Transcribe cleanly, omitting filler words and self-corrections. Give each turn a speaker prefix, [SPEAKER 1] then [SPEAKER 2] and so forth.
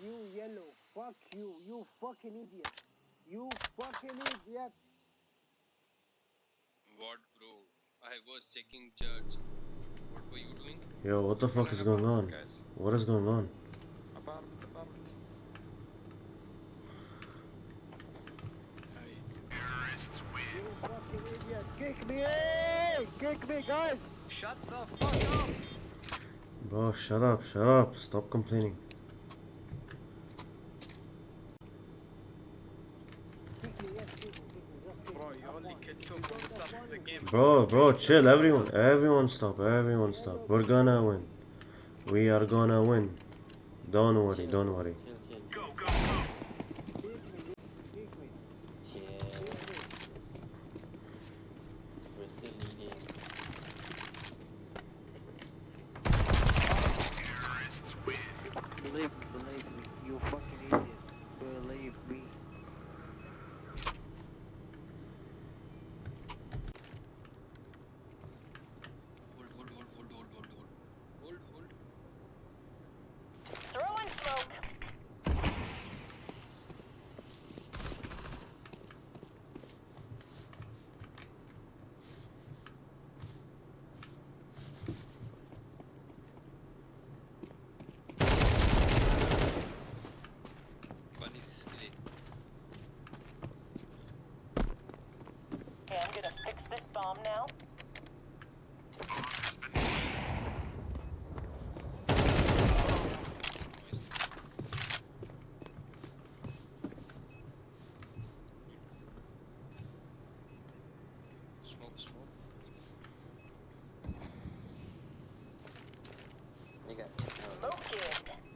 [SPEAKER 1] you, yellow. Fuck you. You fucking idiot. You fucking idiot.
[SPEAKER 2] What, bro? I was checking church. What were you doing?
[SPEAKER 3] Yo, what the fuck is going on?
[SPEAKER 4] Guys.
[SPEAKER 3] What is going on?
[SPEAKER 4] Apartment.
[SPEAKER 1] You fucking idiot. Kick me. Hey! Kick me, guys.
[SPEAKER 4] Shut the fuck up!
[SPEAKER 3] Bro, shut up. Stop complaining.
[SPEAKER 1] Kick me, yes, kick me. Just kick
[SPEAKER 4] Bro,
[SPEAKER 1] me.
[SPEAKER 4] you only killed 2 from the start of the game.
[SPEAKER 3] Bro, chill. Everyone stop. We're gonna win. We are gonna win. Don't worry.
[SPEAKER 5] Chill.
[SPEAKER 4] Go!
[SPEAKER 1] Kick me.
[SPEAKER 5] Chill. We're still leading.
[SPEAKER 1] Believe me. You fucking idiot. Believe me.
[SPEAKER 2] Hold.
[SPEAKER 6] Throwing smoke.
[SPEAKER 2] One is delay.
[SPEAKER 6] Okay, I'm gonna fix this bomb now.
[SPEAKER 2] Smoke.
[SPEAKER 5] They got
[SPEAKER 6] Smoke kid.